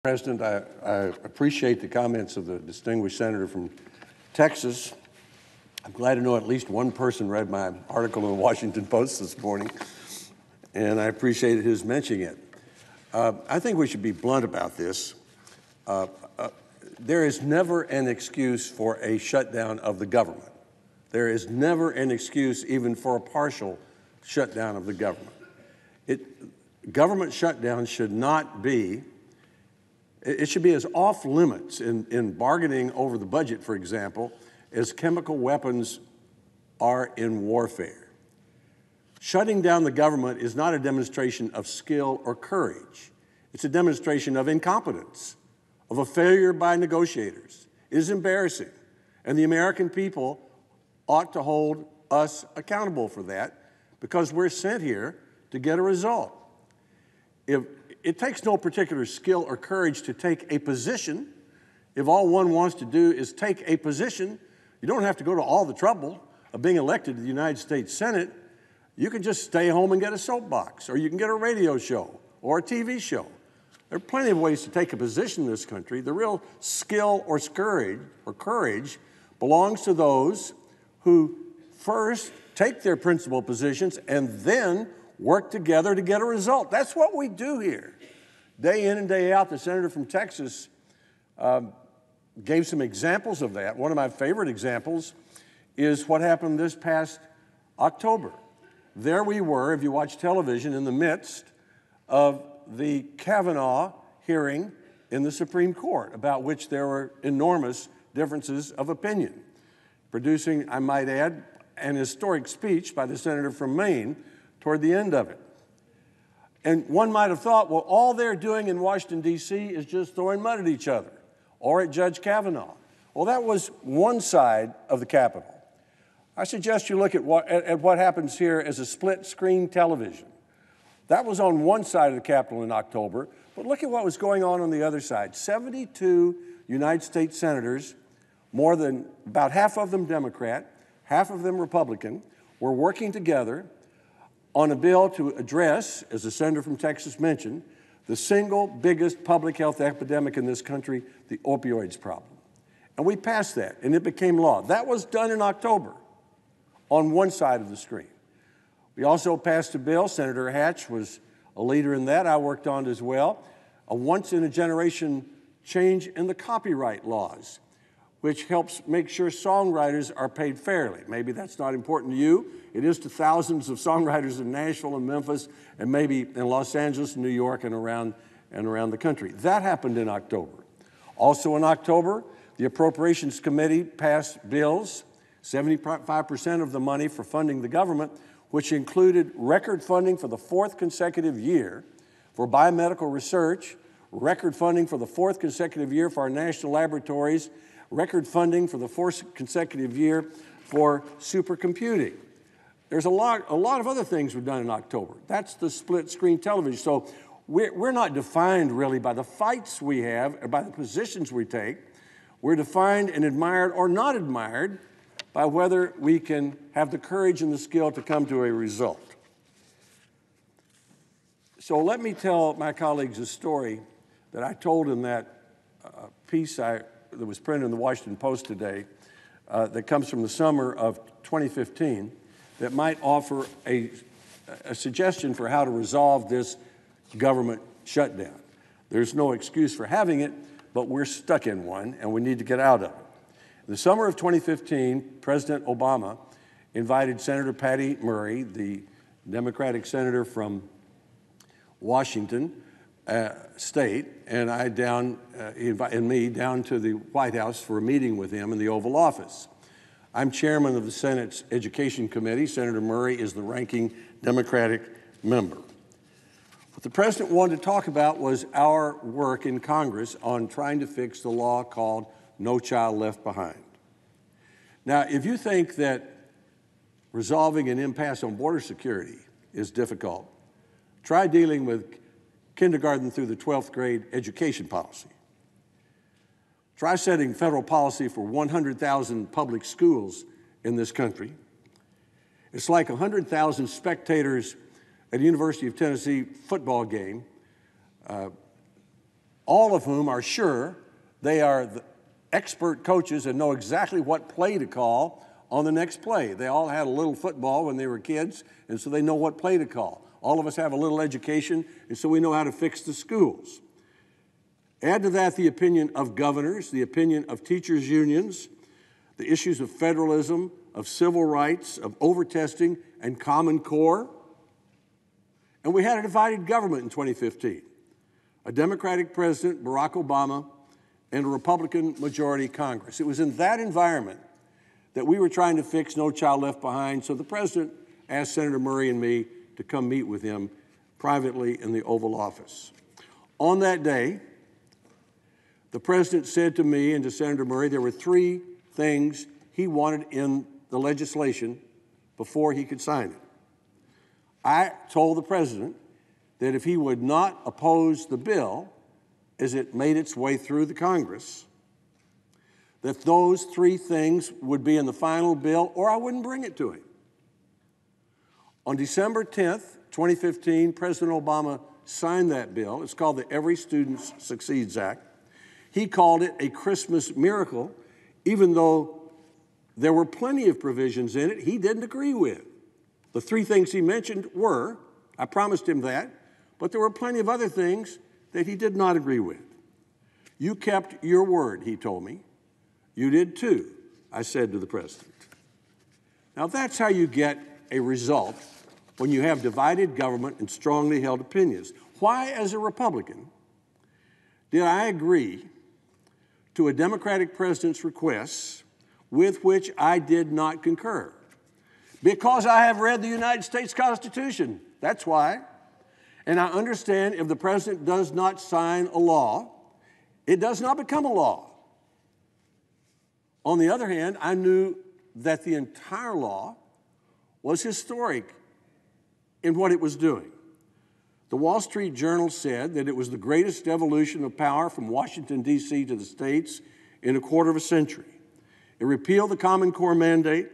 President, I appreciate the comments of the distinguished senator from Texas. I'm glad to know at least one person read my article in the Washington Post this morning, and I appreciated his mentioning it. I think we should be blunt about this. There is never an excuse for a shutdown of the government. There is never an excuse even for a partial shutdown of the government. Government shutdown should not be It should be as off limits in bargaining over the budget, for example, as chemical weapons are in warfare. Shutting down the government is not a demonstration of skill or courage. It's a demonstration of incompetence, of a failure by negotiators. It is embarrassing, and the American people ought to hold us accountable for that because we're sent here to get a result. It takes no particular skill or courage to take a position. If all one wants to do is take a position, you don't have to go to all the trouble of being elected to the United States Senate. You can just stay home and get a soapbox, or you can get a radio show or a TV show. There are plenty of ways to take a position in this country. The real skill or courage belongs to those who first take their principal positions and then work together to get a result. That's what we do here. Day in and day out, the senator from Texas gave some examples of that. One of my favorite examples is what happened this past October. There we were, if you watch television, in the midst of the Kavanaugh hearing in the Supreme Court, about which there were enormous differences of opinion, producing, I might add, an historic speech by the senator from Maine toward the end of it. And one might have thought, well, all they're doing in Washington, D.C. is just throwing mud at each other or at Judge Kavanaugh. Well, that was one side of the Capitol. I suggest you look at what happens here as a split-screen television. That was on one side of the Capitol in October, but look at what was going on the other side. 72 United States senators, more than about half of them Democrat, half of them Republican, were working together on a bill to address, as the senator from Texas mentioned, the single biggest public health epidemic in this country, the opioids problem. And we passed that, and it became law. That was done in October on one side of the screen. We also passed a bill, Senator Hatch was a leader in that, I worked on it as well, a once-in-a-generation change in the copyright laws, which helps make sure songwriters are paid fairly. Maybe that's not important to you. It is to thousands of songwriters in Nashville and Memphis, and maybe in Los Angeles, New York, and around the country. That happened in October. Also in October, the Appropriations Committee passed bills, 75% of the money for funding the government, which included record funding for the fourth consecutive year for biomedical research, record funding for the fourth consecutive year for our national laboratories, record funding for the fourth consecutive year for supercomputing. There's a lot of other things were done in October. That's the split-screen television. So we're not defined really by the fights we have or by the positions we take. We're defined and admired or not admired by whether we can have the courage and the skill to come to a result. So let me tell my colleagues a story that I told in that piece that was printed in the Washington Post today that comes from the summer of 2015 that might offer a suggestion for how to resolve this government shutdown. There's no excuse for having it, but we're stuck in one, and we need to get out of it. In the summer of 2015, President Obama invited Senator Patty Murray, the Democratic senator from Washington State, and he invited me down to the White House for a meeting with him in the Oval Office. I'm chairman of the Senate's Education Committee. Senator Murray is the ranking Democratic member. What the president wanted to talk about was our work in Congress on trying to fix the law called No Child Left Behind. Now, if you think that resolving an impasse on border security is difficult, try dealing with kindergarten through the 12th grade education policy. Try setting federal policy for 100,000 public schools in this country. It's like 100,000 spectators at a University of Tennessee football game, all of whom are sure they are the expert coaches and know exactly what play to call on the next play. They all had a little football when they were kids, and so they know what play to call. All of us have a little education, and so we know how to fix the schools. Add to that the opinion of governors, the opinion of teachers' unions, the issues of federalism, of civil rights, of overtesting, and Common Core. And we had a divided government in 2015. A Democratic president, Barack Obama, and a Republican majority Congress. It was in that environment that we were trying to fix No Child Left Behind, so the president asked Senator Murray and me to come meet with him privately in the Oval Office. On that day, the president said to me and to Senator Murray there were 3 things he wanted in the legislation before he could sign it. I told the president that if he would not oppose the bill as it made its way through the Congress, that those 3 things would be in the final bill or I wouldn't bring it to him. On December 10th, 2015, President Obama signed that bill. It's called the Every Student Succeeds Act. He called it a Christmas miracle, even though there were plenty of provisions in it he didn't agree with. The 3 things he mentioned were, I promised him that, but there were plenty of other things that he did not agree with. You kept your word, he told me. You did too, I said to the president. Now that's how you get a result when you have divided government and strongly held opinions. Why, as a Republican, did I agree to a Democratic president's requests with which I did not concur? Because I have read the United States Constitution. That's why. And I understand if the president does not sign a law, it does not become a law. On the other hand, I knew that the entire law was historic in what it was doing. The Wall Street Journal said that it was the greatest evolution of power from Washington, D.C. to the states in a quarter of a century. It repealed the Common Core mandate,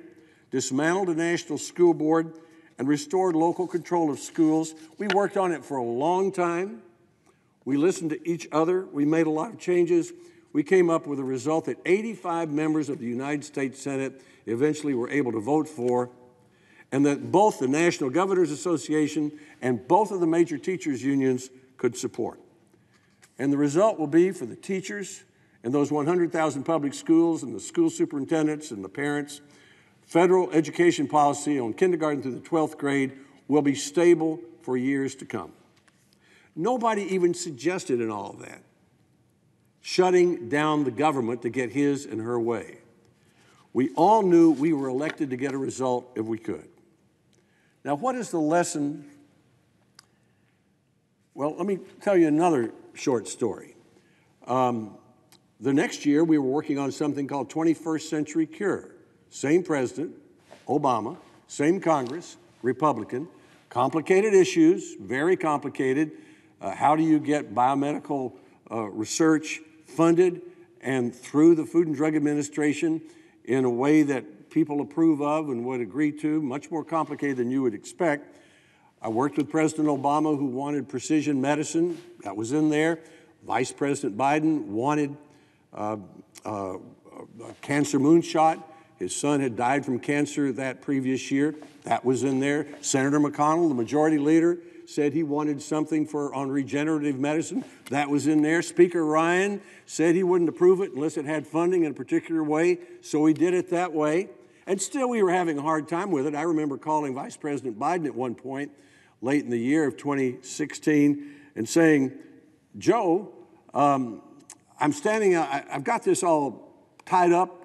dismantled the National School Board, and restored local control of schools. We worked on it for a long time. We listened to each other. We made a lot of changes. We came up with a result that 85 members of the United States Senate eventually were able to vote for, and that both the National Governors Association and both of the major teachers' unions could support. And the result will be for the teachers and those 100,000 public schools and the school superintendents and the parents, federal education policy on kindergarten through the 12th grade will be stable for years to come. Nobody even suggested in all of that shutting down the government to get his and her way. We all knew we were elected to get a result if we could. Now, what is the lesson? Well, let me tell you another short story. The next year, we were working on something called 21st Century Cure. Same president, Obama, same Congress, Republican, complicated issues, very complicated. How do you get biomedical research funded and through the Food and Drug Administration in a way that people approve of and would agree to, much more complicated than you would expect. I worked with President Obama, who wanted precision medicine. That was in there. Vice President Biden wanted a cancer moonshot. His son had died from cancer that previous year. That was in there. Senator McConnell, the majority leader, said he wanted something on regenerative medicine. That was in there. Speaker Ryan said he wouldn't approve it unless it had funding in a particular way, so he did it that way. And still we were having a hard time with it. I remember calling Vice President Biden at one point, late in the year of 2016, and saying, Joe, I've got this all tied up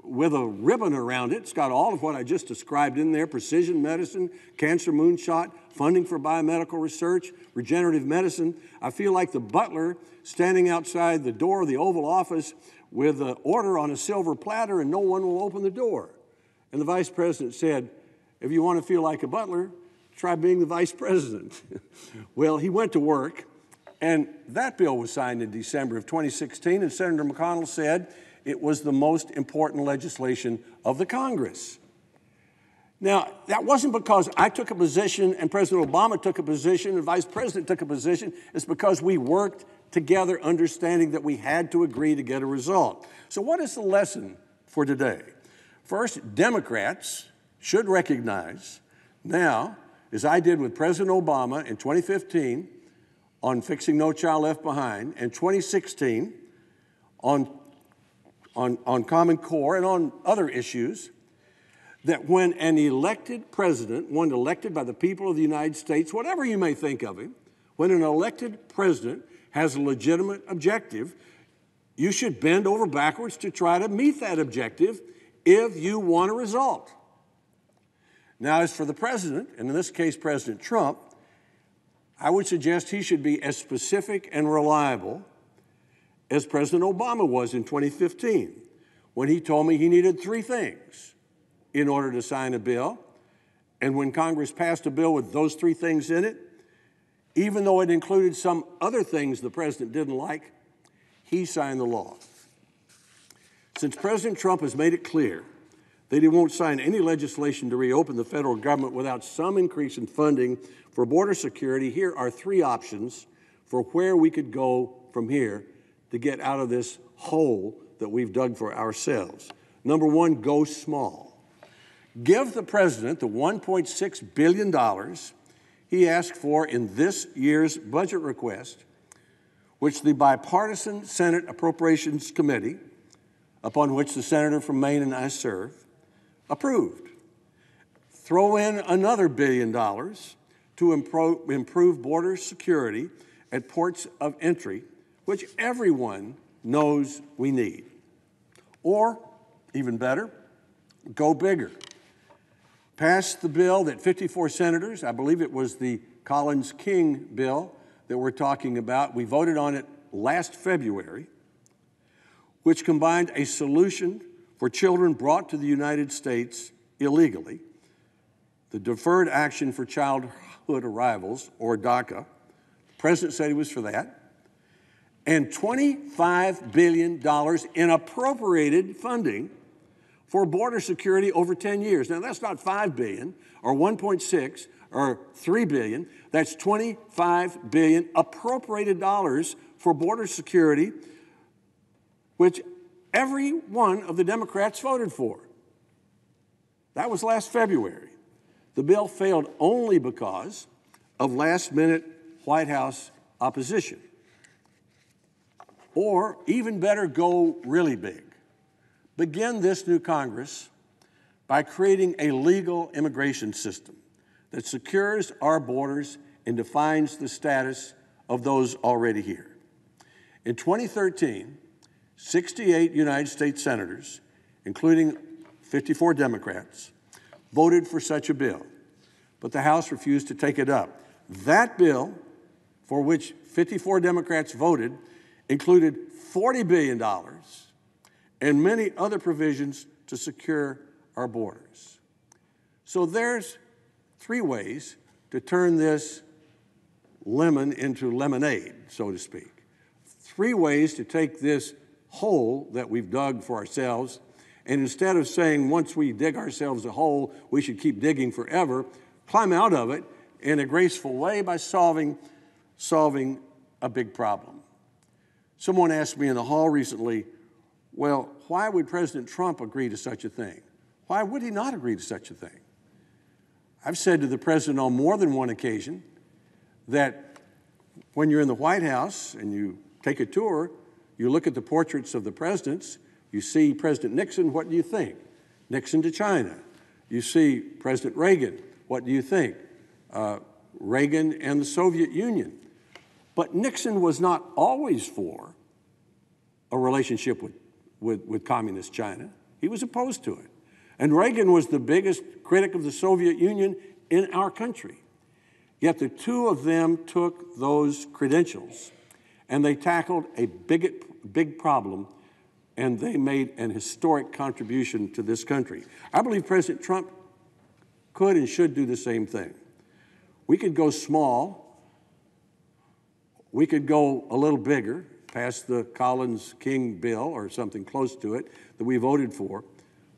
with a ribbon around it. It's got all of what I just described in there: precision medicine, cancer moonshot, funding for biomedical research, regenerative medicine. I feel like the butler standing outside the door of the Oval Office with an order on a silver platter and no one will open the door. And the vice president said, if you want to feel like a butler, try being the vice president. Well, he went to work, and that bill was signed in December of 2016, and Senator McConnell said it was the most important legislation of the Congress. Now, that wasn't because I took a position and President Obama took a position and Vice President took a position. It's because we worked together, understanding that we had to agree to get a result. So what is the lesson for today? First, Democrats should recognize now, as I did with President Obama in 2015 on fixing No Child Left Behind, and 2016 on Common Core and on other issues, that when an elected president, one elected by the people of the United States, whatever you may think of him, when an elected president has a legitimate objective, you should bend over backwards to try to meet that objective if you want a result. Now, as for the president, and in this case, President Trump, I would suggest he should be as specific and reliable as President Obama was in 2015, when he told me he needed 3 things in order to sign a bill. And when Congress passed a bill with those 3 things in it, even though it included some other things the president didn't like, he signed the law. Since President Trump has made it clear that he won't sign any legislation to reopen the federal government without some increase in funding for border security, here are 3 options for where we could go from here to get out of this hole that we've dug for ourselves. Number 1, go small. Give the president the $1.6 billion he asked for in this year's budget request, which the bipartisan Senate Appropriations Committee, upon which the senator from Maine and I serve, approved. Throw in another $1 billion to improve border security at ports of entry, which everyone knows we need. Or, even better, go bigger. Pass the bill that 54 senators, I believe it was the Collins-King bill that we're talking about, we voted on it last February, which combined a solution for children brought to the United States illegally, the Deferred Action for Childhood Arrivals, or DACA. The president said he was for that, and $25 billion in appropriated funding for border security over 10 years. Now, that's not $5 billion or 1.6 or $3 billion. That's $25 billion appropriated dollars for border security, which every one of the Democrats voted for. That was last February. The bill failed only because of last-minute White House opposition. Or, even better, go really big. Begin this new Congress by creating a legal immigration system that secures our borders and defines the status of those already here. In 2013, 68 United States senators, including 54 Democrats, voted for such a bill, but the House refused to take it up. That bill, for which 54 Democrats voted, included $40 billion and many other provisions to secure our borders. So there's 3 ways to turn this lemon into lemonade, so to speak. 3 ways to take this hole that we've dug for ourselves, and instead of saying once we dig ourselves a hole, we should keep digging forever, climb out of it in a graceful way by solving a big problem. Someone asked me in the hall recently, well, why would President Trump agree to such a thing? Why would he not agree to such a thing? I've said to the president on more than one occasion that when you're in the White House and you take a tour, you look at the portraits of the presidents, you see President Nixon, what do you think? Nixon to China. You see President Reagan, what do you think? Reagan and the Soviet Union. But Nixon was not always for a relationship with communist China. He was opposed to it. And Reagan was the biggest critic of the Soviet Union in our country. Yet the 2 of them took those credentials and they tackled a big problem, and they made an historic contribution to this country. I believe President Trump could and should do the same thing. We could go small. We could go a little bigger, past the Collins-King bill or something close to it that we voted for.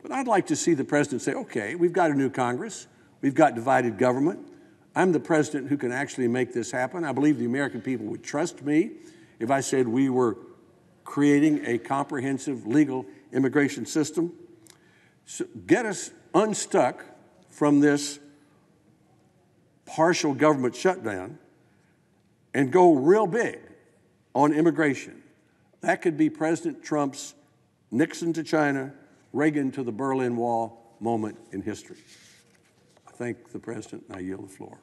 But I'd like to see the president say, okay, we've got a new Congress. We've got divided government. I'm the president who can actually make this happen. I believe the American people would trust me if I said we were creating a comprehensive legal immigration system. So get us unstuck from this partial government shutdown and go real big on immigration. That could be President Trump's Nixon to China, Reagan to the Berlin Wall moment in history. I thank the president, and I yield the floor.